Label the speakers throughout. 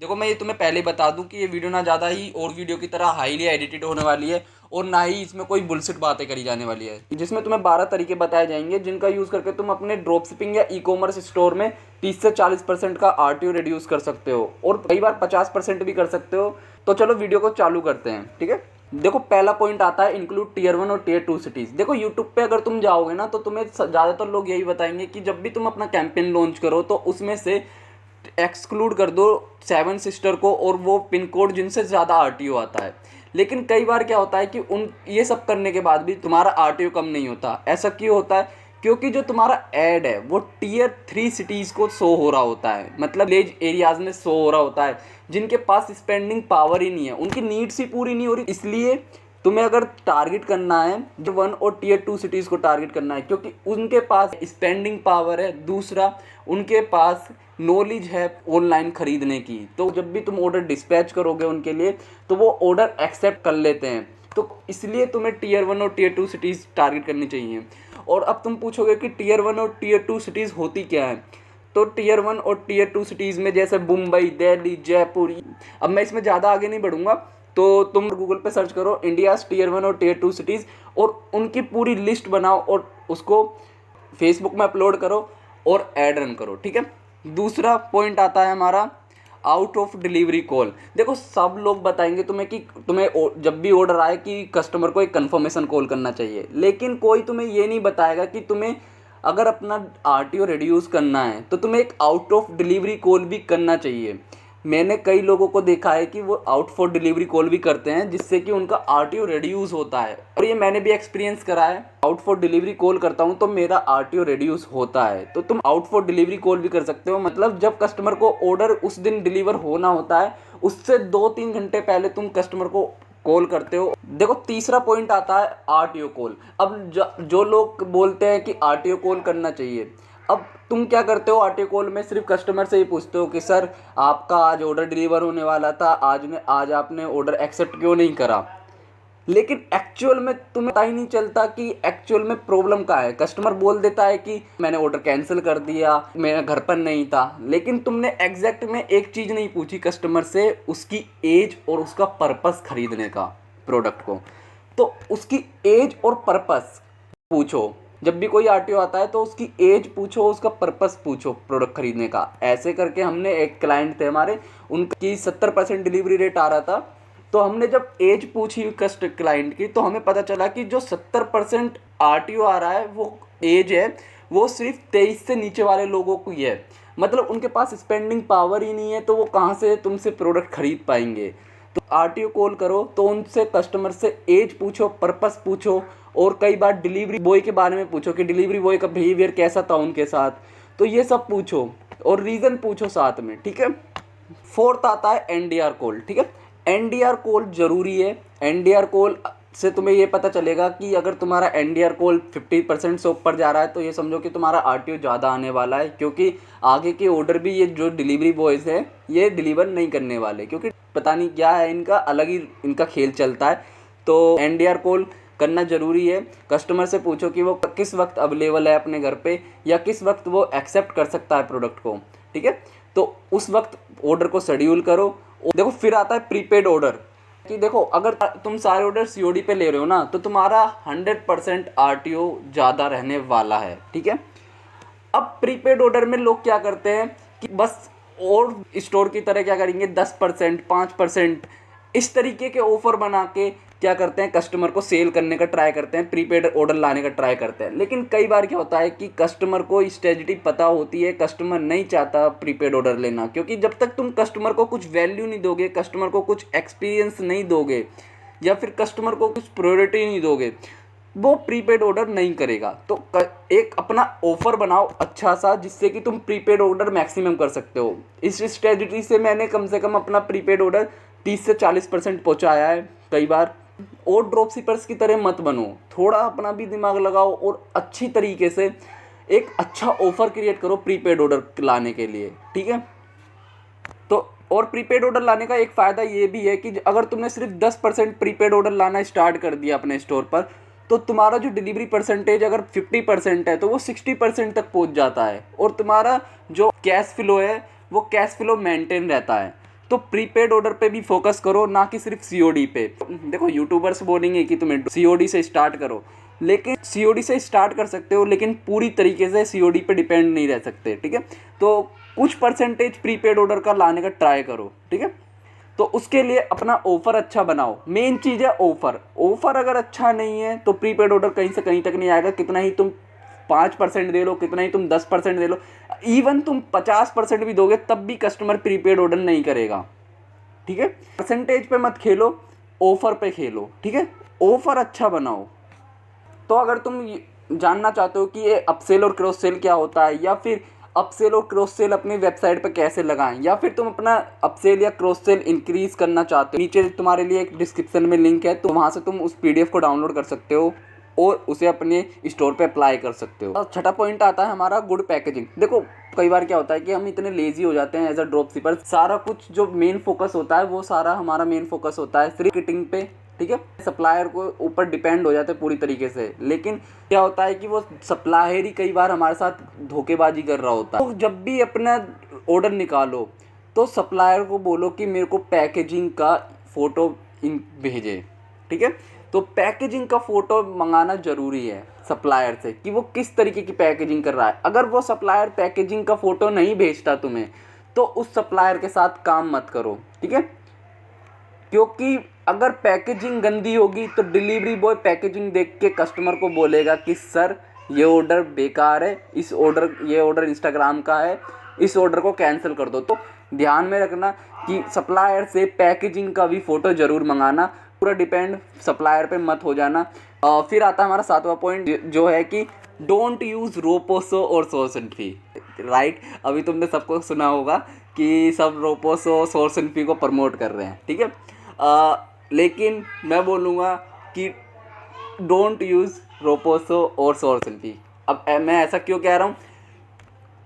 Speaker 1: देखो मैं ये तुम्हें पहले बता दूं कि ये वीडियो ना ज़्यादा ही और वीडियो की तरह हाईली एडिटेड होने वाली है और ना ही इसमें कोई बुलशिट बातें करी जाने वाली है, जिसमें तुम्हें 12 तरीके बताए जाएंगे जिनका यूज़ करके तुम अपने ड्रॉप शिपिंग या ई कॉमर्स स्टोर में 30 से 40% का आरटीओ रिड्यूस कर सकते हो और कई बार 50% भी कर सकते हो। तो चलो वीडियो को चालू करते हैं, ठीक है। देखो पहला पॉइंट आता है इंक्लूड टीयर 1 और टीयर 2 सिटीज़। देखो यूट्यूब पे अगर तुम जाओगे ना तो तुम्हें ज़्यादातर लोग यही बताएंगे कि जब भी तुम अपना कैंपेन लॉन्च करो तो उसमें से एक्सक्लूड कर दो 7 सिस्टर को और वो पिन कोड जिनसे ज़्यादा आरटीओ आता है। लेकिन कई बार क्या होता है कि उन ये सब करने के बाद भी तुम्हारा आरटीओ कम नहीं होता। ऐसा क्यों होता है? क्योंकि जो तुम्हारा ऐड है वो टीयर 3 सिटीज़ को शो हो रहा होता है, मतलब विलेज एरियाज़ में शो हो रहा होता है जिनके पास स्पेंडिंग पावर ही नहीं है, उनकी नीड्स ही पूरी नहीं हो रही। इसलिए तुम्हें अगर टारगेट करना है टीयर 1 और टीयर 2 सिटीज़ को टारगेट करना है क्योंकि उनके पास स्पेंडिंग पावर है। दूसरा, उनके पास नॉलेज है ऑनलाइन खरीदने की। तो जब भी तुम ऑर्डर डिस्पैच करोगे उनके लिए तो वो ऑर्डर एक्सेप्ट कर लेते हैं। तो इसलिए तुम्हें टीयर 1 और टीयर 2 सिटीज़ टारगेट करनी चाहिए। और अब तुम पूछोगे कि टीयर 1 और टीयर 2 सिटीज़ होती क्या है। तो टीयर 1 और टीयर 2 सिटीज़ में जैसे मुंबई, दिल्ली, जयपुर, अब मैं इसमें ज़्यादा आगे नहीं बढ़ूँगा, तो तुम गूगल पे सर्च करो इंडियाज़ टीयर 1 और टीयर 2 सिटीज़ और उनकी पूरी लिस्ट बनाओ और उसको फेसबुक में अपलोड करो और ऐड रन करो, ठीक है। दूसरा पॉइंट आता है हमारा आउट ऑफ डिलीवरी कॉल। देखो सब लोग बताएंगे तुम्हें कि तुम्हें जब भी ऑर्डर आए कि कस्टमर को एक कंफर्मेशन कॉल करना चाहिए, लेकिन कोई तुम्हें ये नहीं बताएगा कि तुम्हें अगर अपना आरटीओ रिड्यूस करना है तो तुम्हें एक आउट ऑफ डिलीवरी कॉल भी करना चाहिए। मैंने कई लोगों को देखा है कि वो आउट फॉर डिलीवरी कॉल भी करते हैं जिससे कि उनका आरटीओ रिड्यूस होता है और ये मैंने भी एक्सपीरियंस करा है। आउट फॉर डिलीवरी कॉल करता हूँ तो मेरा आरटीओ रिड्यूस होता है। तो तुम आउट फॉर डिलीवरी कॉल भी कर सकते हो, मतलब जब कस्टमर को ऑर्डर उस दिन डिलीवर होना होता है उससे 2-3 घंटे पहले तुम कस्टमर को कॉल करते हो। देखो तीसरा पॉइंट आता है आरटीओ कॉल। अब जो लोग बोलते हैं कि आरटीओ कॉल करना चाहिए, अब तुम क्या करते हो आरटीओ कॉल में? सिर्फ कस्टमर से ही पूछते हो कि सर आपका आज ऑर्डर डिलीवर होने वाला था, आज आपने ऑर्डर एक्सेप्ट क्यों नहीं करा। लेकिन एक्चुअल में तुम्हें पता ही नहीं चलता कि एक्चुअल में प्रॉब्लम क्या है। कस्टमर बोल देता है कि मैंने ऑर्डर कैंसिल कर दिया, मेरा घर पर नहीं था, लेकिन तुमने एग्जैक्ट में एक चीज़ नहीं पूछी कस्टमर से, उसकी एज और उसका पर्पस खरीदने का प्रोडक्ट को। तो उसकी एज और पर्पस पूछो। जब भी कोई आरटीओ आता है तो उसकी एज पूछो, उसका पर्पस पूछो प्रोडक्ट खरीदने का। ऐसे करके हमने एक क्लाइंट थे हमारे, उनकी 70% डिलीवरी रेट आ रहा था। तो हमने जब एज पूछी क्लाइंट की तो हमें पता चला कि जो 70% आरटीओ आ रहा है वो एज है वो सिर्फ 23 से नीचे वाले लोगों की है, मतलब उनके पास स्पेंडिंग पावर ही नहीं है। तो वो कहाँ से तुमसे प्रोडक्ट खरीद पाएंगे। तो आरटीओ कॉल करो तो उनसे कस्टमर से एज पूछो, पर्पस पूछो और कई बार डिलीवरी बॉय के बारे में पूछो कि डिलीवरी बॉय का बिहेवियर कैसा था उनके साथ। तो ये सब पूछो और रीज़न पूछो साथ में, ठीक है। फोर्थ आता है एनडीआर कॉल, ठीक है। एनडीआर कॉल ज़रूरी है। एनडीआर कॉल से तुम्हें ये पता चलेगा कि अगर तुम्हारा एनडीआर कॉल 50% से ऊपर जा रहा है तो ये समझो कि तुम्हारा आरटीओ ज़्यादा आने वाला है, क्योंकि आगे के ऑर्डर भी ये जो डिलीवरी बॉयज़ हैं ये डिलीवर नहीं करने वाले, क्योंकि पता नहीं क्या है इनका, अलग ही इनका खेल चलता है। तो एनडीआर कॉल करना ज़रूरी है। कस्टमर से पूछो कि वो किस वक्त अवेलेबल है अपने घर पे या किस वक्त वो एक्सेप्ट कर सकता है प्रोडक्ट को, ठीक है। तो उस वक्त ऑर्डर को शेड्यूल करो। देखो फिर आता है प्रीपेड ऑर्डर कि देखो अगर तुम सारे ऑर्डर सीओडी पे ले रहे हो ना तो तुम्हारा 100% आरटीओ ज़्यादा रहने वाला है, ठीक है। अब प्रीपेड ऑर्डर में लोग क्या करते हैं कि बस और स्टोर की तरह क्या करेंगे 10%, 5% इस तरीके के ऑफ़र बना के क्या करते हैं कस्टमर को सेल करने का ट्राई करते हैं, प्रीपेड ऑर्डर लाने का ट्राई करते हैं। लेकिन कई बार क्या होता है कि कस्टमर को स्ट्रेटजी पता होती है, कस्टमर नहीं चाहता प्रीपेड ऑर्डर लेना, क्योंकि जब तक तुम कस्टमर को कुछ वैल्यू नहीं दोगे, कस्टमर को कुछ एक्सपीरियंस नहीं दोगे या फिर कस्टमर को कुछ प्रायोरिटी नहीं दोगे, वो प्रीपेड ऑर्डर नहीं करेगा। तो एक अपना ऑफ़र बनाओ अच्छा सा जिससे कि तुम प्रीपेड ऑर्डर मैक्सिमम कर सकते हो। इस स्ट्रेटजी से मैंने कम से कम अपना प्रीपेड ऑर्डर 30 से 40% पहुँचाया है कई बार। और ड्रॉप शिपर्स की तरह मत बनो, थोड़ा अपना भी दिमाग लगाओ और अच्छी तरीके से एक अच्छा ऑफ़र क्रिएट करो प्रीपेड ऑर्डर लाने के लिए, ठीक है। तो और प्रीपेड ऑर्डर लाने का एक फ़ायदा ये भी है कि अगर तुमने सिर्फ 10% प्रीपेड ऑर्डर लाना स्टार्ट कर दिया अपने स्टोर पर तो तुम्हारा जो डिलीवरी परसेंटेज अगर 50% है तो वो 60% तक पहुंच जाता है और तुम्हारा जो कैश फ्लो है वो कैश फ्लो मेंटेन रहता है। तो प्रीपेड ऑर्डर पे भी फोकस करो, ना कि सिर्फ सीओडी पे। देखो यूट्यूबर्स बोलेंगे कि तुम सीओडी से स्टार्ट करो, लेकिन सीओडी से स्टार्ट कर सकते हो, लेकिन पूरी तरीके से सीओडी पे डिपेंड नहीं रह सकते, ठीक है। तो कुछ परसेंटेज प्रीपेड ऑर्डर का लाने का ट्राई करो, ठीक है। तो उसके लिए अपना ऑफ़र अच्छा बनाओ, मेन चीज़ है ऑफ़र। ऑफ़र अगर अच्छा नहीं है तो प्रीपेड ऑर्डर कहीं से कहीं तक नहीं आएगा। कितना ही तुम 5% दे लो, कितना ही तुम 10% दे लो, इवन तुम 50% भी दोगे तब भी कस्टमर प्रीपेड ऑर्डर नहीं करेगा, ठीक है। परसेंटेज पे मत खेलो, ऑफ़र पे खेलो, ठीक है। ऑफ़र अच्छा बनाओ। तो अगर तुम जानना चाहते हो कि ये अपसेल और क्रॉस सेल क्या होता है, या फिर अपसेल और क्रॉस सेल अपनी वेबसाइट पर कैसे लगाएं, या फिर तुम अपना अपसेल या क्रॉस सेल इंक्रीज़ करना चाहते हो, नीचे तुम्हारे लिए एक डिस्क्रिप्शन में लिंक है, तो वहाँ से तुम उस PDF को डाउनलोड कर सकते हो और उसे अपने स्टोर पे अप्लाई कर सकते हो। और छठा पॉइंट आता है हमारा गुड पैकेजिंग। देखो कई बार क्या होता है कि हम इतने लेजी हो जाते हैं एज अ ड्रॉप शिपर, सारा कुछ जो मेन फोकस होता है वो सारा हमारा मेन फोकस होता है सिर्फ मार्केटिंग पे, ठीक है। सप्लायर को ऊपर डिपेंड हो जाते हैं पूरी तरीके से, लेकिन क्या होता है कि वो सप्लायर ही कई बार हमारे साथ धोखेबाजी कर रहा होता है। तो जब भी अपना ऑर्डर निकालो तो सप्लायर को बोलो कि मेरे को पैकेजिंग का फ़ोटो भेजे, ठीक है। तो पैकेजिंग का फ़ोटो मंगाना ज़रूरी है सप्लायर से कि वो किस तरीके की पैकेजिंग कर रहा है। अगर वो सप्लायर पैकेजिंग का फ़ोटो नहीं भेजता तुम्हें, तो उस सप्लायर के साथ काम मत करो, ठीक है। क्योंकि अगर पैकेजिंग गंदी होगी तो डिलीवरी बॉय पैकेजिंग देख के कस्टमर को बोलेगा कि सर ये ऑर्डर बेकार है, ये ऑर्डर इंस्टाग्राम का है, इस ऑर्डर को कैंसिल कर दो। तो ध्यान में रखना कि सप्लायर से पैकेजिंग का भी फ़ोटो ज़रूर मंगाना, पूरा डिपेंड सप्लायर पे मत हो जाना। फिर आता है हमारा सातवां पॉइंट, जो है कि डोंट यूज़ रोपोसो और सोर्स एंड फी, राइट। अभी तुमने सबको सुना होगा कि सब रोपोसो सोर्स एंड फी को प्रमोट कर रहे हैं, ठीक है। लेकिन मैं बोलूँगा कि डोंट यूज़ रोपोसो और सोर्स एंड फी। अब मैं ऐसा क्यों कह रहा हूँ,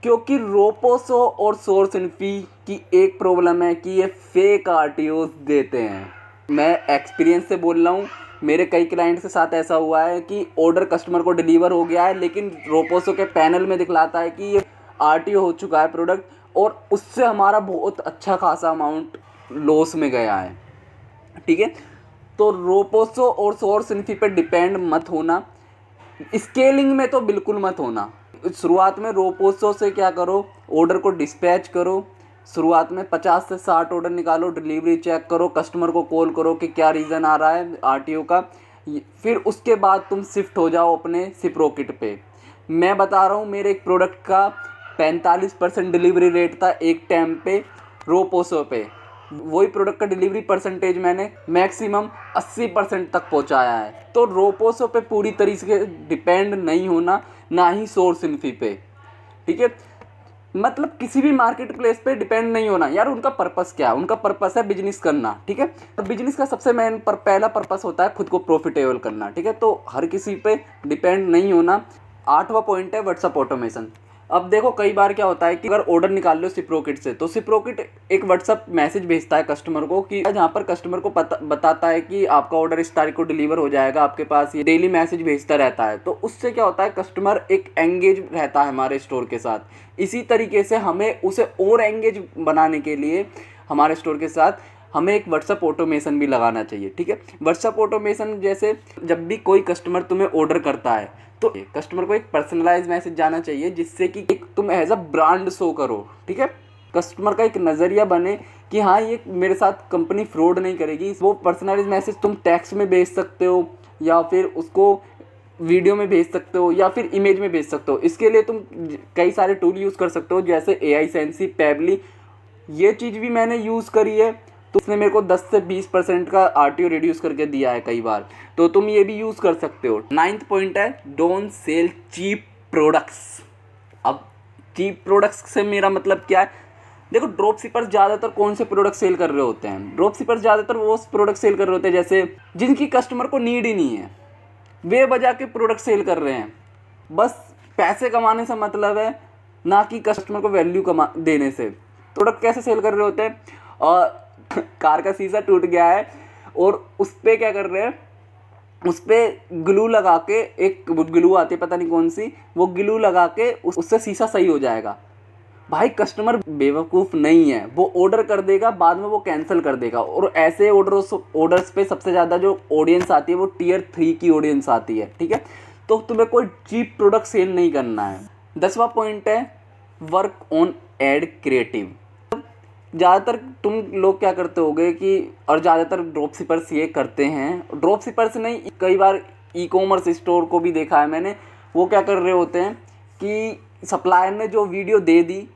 Speaker 1: क्योंकि रोपोसो और सोर्स एंड फी की एक प्रॉब्लम है कि ये फेक RTOs देते हैं। मैं एक्सपीरियंस से बोल रहा हूँ, मेरे कई क्लाइंट के साथ ऐसा हुआ है कि ऑर्डर कस्टमर को डिलीवर हो गया है, लेकिन रोपोसो के पैनल में दिखलाता है कि ये RTO हो चुका है प्रोडक्ट, और उससे हमारा बहुत अच्छा खासा अमाउंट लॉस में गया है, ठीक है। तो रोपोसो और सोर्स एंड फी पे डिपेंड मत होना, स्केलिंग में तो बिल्कुल मत होना। शुरुआत में रोपोसो से क्या करो, ऑर्डर को डिस्पैच करो, शुरुआत में 50 से 60 ऑर्डर निकालो, डिलीवरी चेक करो, कस्टमर को कॉल करो कि क्या रीज़न आ रहा है RTO का। फिर उसके बाद तुम शिफ्ट हो जाओ अपने सिप्रोकिट पे। मैं बता रहा हूँ, मेरे एक प्रोडक्ट का 45% डिलीवरी रेट था एक टाइम पे रोपोसो पे। वही प्रोडक्ट का डिलीवरी परसेंटेज मैंने मैक्सिमम 80% तक पहुंचाया है। तो रोपोसो पे पूरी तरीके से डिपेंड नहीं होना, ना ही सोर्स एंड फी पे, ठीक है। मतलब किसी भी मार्केट प्लेस पे डिपेंड नहीं होना। यार उनका पर्पस क्या है, उनका पर्पस है बिजनेस करना, ठीक है। तो बिजनेस का सबसे मेन पहला पर्पस होता है खुद को प्रॉफिटेबल करना, ठीक है। तो हर किसी पे डिपेंड नहीं होना। 8वां पॉइंट है व्हाट्सएप ऑटोमेशन। अब देखो कई बार क्या होता है कि अगर ऑर्डर निकाल लो सिप्रोकिट से, तो सिप्रोकिट एक व्हाट्सएप मैसेज भेजता है कस्टमर को कि जहाँ पर कस्टमर को बताता है कि आपका ऑर्डर इस तारीख को डिलीवर हो जाएगा आपके पास। ये डेली मैसेज भेजता रहता है, तो उससे क्या होता है कस्टमर एक एंगेज रहता है हमारे स्टोर के साथ। इसी तरीके से हमें उसे और एंगेज बनाने के लिए हमारे स्टोर के साथ हमें एक व्हाट्सएप ऑटोमेशन भी लगाना चाहिए, ठीक है। व्हाट्सएप ऑटोमेशन जैसे जब भी कोई कस्टमर तुम्हें ऑर्डर करता है तो कस्टमर को एक पर्सनलाइज मैसेज जाना चाहिए, जिससे कि एक तुम एज अ ब्रांड शो करो, ठीक है। कस्टमर का एक नज़रिया बने कि हाँ ये मेरे साथ कंपनी फ्रॉड नहीं करेगी। वो पर्सनलाइज मैसेज तुम टेक्स्ट में भेज सकते हो, या फिर उसको वीडियो में भेज सकते हो, या फिर इमेज में भेज सकते हो। इसके लिए तुम कई सारे टूल यूज़ कर सकते हो, जैसे AI सेंसी, पेबली। ये चीज़ भी मैंने यूज़ करी है, तो उसने मेरे को 10 से 20% का RTO रिड्यूस करके दिया है कई बार। तो तुम ये भी यूज़ कर सकते हो। 9th पॉइंट है डोंट सेल चीप प्रोडक्ट्स। अब चीप प्रोडक्ट्स से मेरा मतलब क्या है, देखो ड्रॉप शिपर्स ज़्यादातर कौन से प्रोडक्ट सेल कर रहे होते हैं, ड्रॉप शिपर्स ज़्यादातर वो प्रोडक्ट सेल कर रहे होते हैं जैसे जिनकी कस्टमर को नीड ही नहीं है, वे बजा के प्रोडक्ट सेल कर रहे हैं। बस पैसे कमाने से मतलब है, ना कि कस्टमर को वैल्यू देने से। प्रोडक्ट कैसे सेल कर रहे होते हैं, और कार का शीशा टूट गया है और उस पर क्या कर रहे हैं, उस पर ग्लू लगा के, एक ग्लू आती है पता नहीं कौन सी, वो ग्लू लगा के उससे शीशा सही हो जाएगा। भाई कस्टमर बेवकूफ़ नहीं है, वो ऑर्डर कर देगा, बाद में वो कैंसिल कर देगा। और ऐसे ऑर्डर्स पे सबसे ज़्यादा जो ऑडियंस आती है वो Tier 3 की ऑडियंस आती है, ठीक है। तो तुम्हें कोई चीप प्रोडक्ट सेल नहीं करना है। 10वां पॉइंट है वर्क ऑन एड क्रिएटिव। ज़्यादातर तुम लोग क्या करते होगे कि, और ज़्यादातर ड्रॉप शिपर्स ये करते हैं, ड्रॉप शिपर्स नहीं, कई बार ई-कॉमर्स स्टोर को भी देखा है मैंने, वो क्या कर रहे होते हैं कि सप्लायर ने जो वीडियो दे दी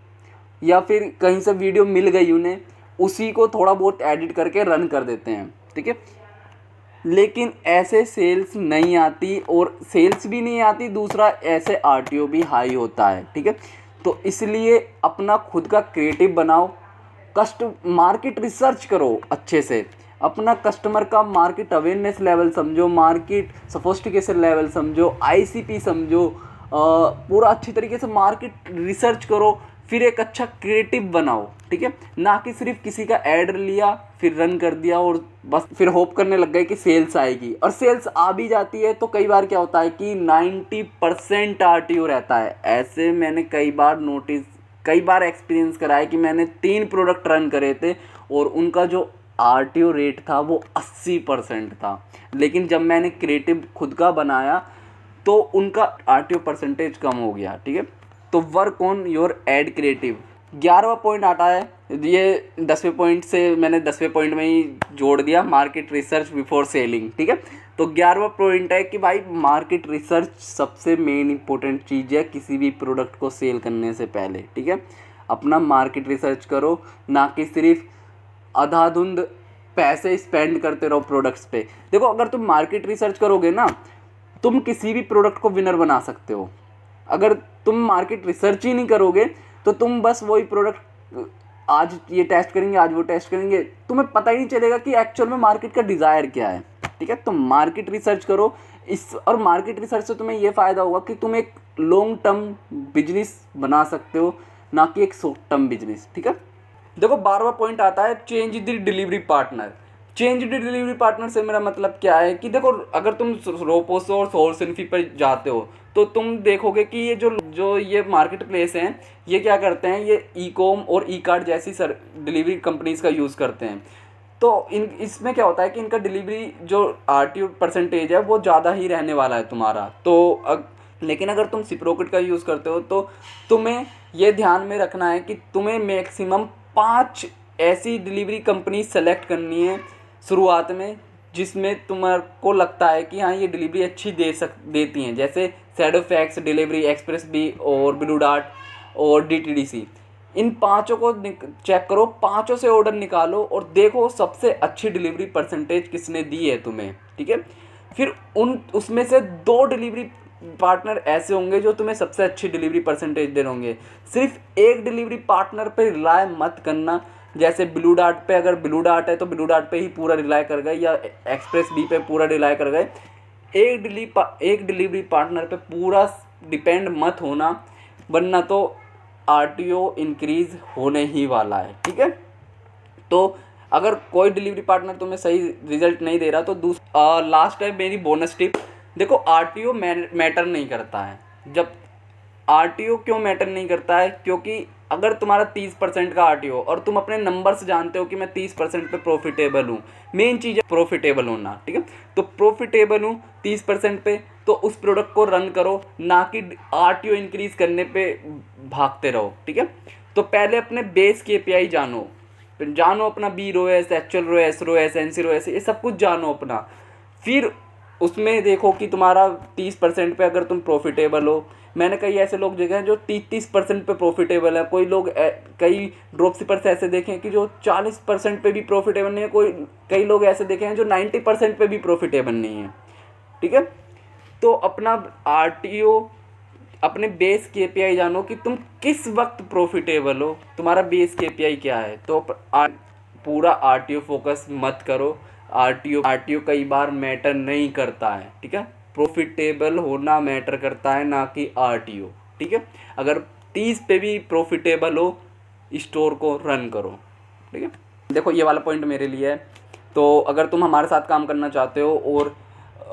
Speaker 1: या फिर कहीं से वीडियो मिल गई उन्हें, उसी को थोड़ा बहुत एडिट करके रन कर देते हैं, ठीक है। लेकिन ऐसे सेल्स नहीं आती, और सेल्स भी नहीं आती, दूसरा ऐसे RTO भी हाई होता है, ठीक है। तो इसलिए अपना खुद का क्रिएटिव बनाओ, मार्केट रिसर्च करो अच्छे से, अपना कस्टमर का मार्केट अवेयरनेस लेवल समझो, मार्केट सोफिस्टिकेशन लेवल समझो, ICP समझो, पूरा अच्छी तरीके से मार्केट रिसर्च करो, फिर एक अच्छा क्रिएटिव बनाओ, ठीक है। ना कि सिर्फ किसी का ऐड लिया फिर रन कर दिया और बस फिर होप करने लग गए कि सेल्स आएगी, और सेल्स आ भी जाती है तो कई बार क्या होता है कि 90% RTO रहता है। ऐसे मैंने कई बार एक्सपीरियंस करा है कि मैंने 3 प्रोडक्ट रन करे थे और उनका जो RTO रेट था वो 80% था, लेकिन जब मैंने क्रिएटिव खुद का बनाया तो उनका RTO परसेंटेज कम हो गया, ठीक है। तो work on your ad creative. 11वां पॉइंट आता है, ये 10वें पॉइंट से मैंने 10वें पॉइंट में ही जोड़ दिया, मार्केट रिसर्च बिफोर सेलिंग, ठीक है। तो 11वां पॉइंट है कि भाई मार्केट रिसर्च सबसे मेन इंपॉर्टेंट चीज़ है किसी भी प्रोडक्ट को सेल करने से पहले, ठीक है। अपना मार्केट रिसर्च करो, ना कि सिर्फ अंधाधुंध पैसे स्पेंड करते रहो प्रोडक्ट्स पे। देखो अगर तुम मार्केट रिसर्च करोगे ना, तुम किसी भी प्रोडक्ट को विनर बना सकते हो। अगर तुम मार्केट रिसर्च ही नहीं करोगे तो तुम बस वही प्रोडक्ट आज ये टेस्ट करेंगे, आज वो टेस्ट करेंगे, तुम्हें पता ही नहीं चलेगा कि एक्चुअल में मार्केट का डिज़ायर क्या है, ठीक है। तो मार्केट रिसर्च करो, और मार्केट रिसर्च से तुम्हें ये फ़ायदा होगा कि तुम एक लॉन्ग टर्म बिजनेस बना सकते हो, ना कि एक शॉर्ट टर्म बिजनेस, ठीक है। देखो 12वां पॉइंट आता है change the delivery partner. Change the delivery partner से मेरा मतलब क्या है कि देखो अगर तुम रोपोसो और सोर्सिनफी पर जाते हो तो तुम देखोगे कि ये जो ये मार्केट प्लेस हैं, ये क्या करते हैं, ये ई-कॉम और ई-कार्ट जैसी डिलीवरी कंपनीज़ का यूज़ करते हैं। तो इसमें क्या होता है कि इनका डिलीवरी जो RTO परसेंटेज है वो ज़्यादा ही रहने वाला है तुम्हारा। तो लेकिन अगर तुम सिप्रोकेट का यूज़ करते हो तो तुम्हें ये ध्यान में रखना है कि तुम्हें मैक्सिमम 5 ऐसी डिलीवरी कंपनी सेलेक्ट करनी है शुरुआत में, जिसमें तुम्हारे लगता है कि हाँ ये डिलीवरी अच्छी देती हैं, जैसे शैडोफैक्स, डिलीवरी एक्सप्रेस बी और ब्लू डार्ट और DTDC। इन 5 को चेक करो, 5 से ऑर्डर निकालो और देखो सबसे अच्छी डिलीवरी परसेंटेज किसने दी है तुम्हें, ठीक है। फिर उसमें से 2 डिलीवरी पार्टनर ऐसे होंगे जो तुम्हें सबसे अच्छी डिलीवरी परसेंटेज दे होंगे। सिर्फ एक डिलीवरी पार्टनर पे रिलाय मत करना, जैसे ब्लू डार्ट पे, अगर ब्लू डार्ट है तो ब्लू डार्ट पे ही पूरा रिलाय कर गए, या एक्सप्रेस बी पे पूरा रिलाय कर गए। एक डिलीवरी पार्टनर पे पूरा डिपेंड मत होना, वरना तो RTO इंक्रीज़ होने ही वाला है, ठीक है। तो अगर कोई डिलीवरी पार्टनर तुम्हें सही रिजल्ट नहीं दे रहा तो लास्ट है मेरी बोनस टिप। देखो RTO मैटर नहीं करता है। जब RTO क्यों मैटर नहीं करता है, क्योंकि अगर तुम्हारा 30% का RTO और तुम अपने नंबर से जानते हो कि मैं 30% पे प्रॉफिटेबल हूँ, मेन चीज़ है प्रॉफिटेबल होना, ठीक है। तो प्रॉफिटेबल हूँ 30% पे, तो उस प्रोडक्ट को रन करो, ना कि RTO इंक्रीज़ करने पे भागते रहो, ठीक है। तो पहले अपने बेस KPI जानो अपना BROAS, actual ROAS, NC ROAS, ये सब कुछ जानो अपना। फिर उसमें देखो कि तुम्हारा 30% पे अगर तुम प्रॉफिटेबल हो। मैंने कई ऐसे लोग देखे हैं जो 30% पे प्रॉफिटेबल है, कई ड्रॉप शिपर्स ऐसे देखे हैं कि जो 40% पे भी प्रॉफिटेबल नहीं है, कई लोग ऐसे देखे हैं जो 90% पे भी प्रॉफिटेबल नहीं है, ठीक है। तो अपना RTO, अपने बेस KPI जानो कि तुम किस वक्त प्रॉफिटेबल हो, तुम्हारा बेस KPI क्या है। तो पूरा RTO फोकस मत करो। RTO कई बार मैटर नहीं करता है, ठीक है। प्रॉफिटेबल होना मैटर करता है, ना कि RTO, ठीक है। अगर 30 पे भी प्रॉफिटेबल हो, स्टोर को रन करो, ठीक है। देखो ये वाला पॉइंट मेरे लिए है। तो अगर तुम हमारे साथ काम करना चाहते हो और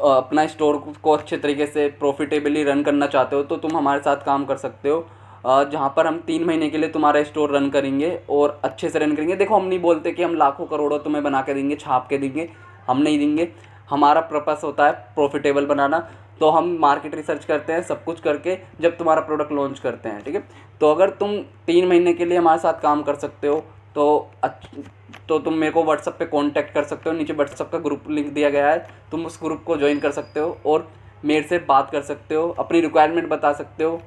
Speaker 1: अपना स्टोर को अच्छे तरीके से प्रॉफिटेबली रन करना चाहते हो तो तुम हमारे साथ काम कर सकते हो। जहाँ पर हम 3 महीने के लिए तुम्हारा स्टोर रन करेंगे और अच्छे से रन करेंगे। देखो हम नहीं बोलते कि हम लाखों करोड़ों तुम्हें बना के देंगे, छाप के देंगे, हम नहीं देंगे। हमारा पर्पस होता है प्रॉफिटेबल बनाना। तो हम मार्केट रिसर्च करते हैं सब कुछ करके जब तुम्हारा प्रोडक्ट लॉन्च करते हैं, ठीक है। तो अगर तुम 3 महीने के लिए हमारे साथ काम कर सकते हो तो तुम मेरे को व्हाट्सअप पे कांटेक्ट कर सकते हो। नीचे व्हाट्सअप का ग्रुप लिंक दिया गया है, तुम उस ग्रुप को ज्वाइन कर सकते हो और मेरे से बात कर सकते हो, अपनी रिक्वायरमेंट बता सकते हो।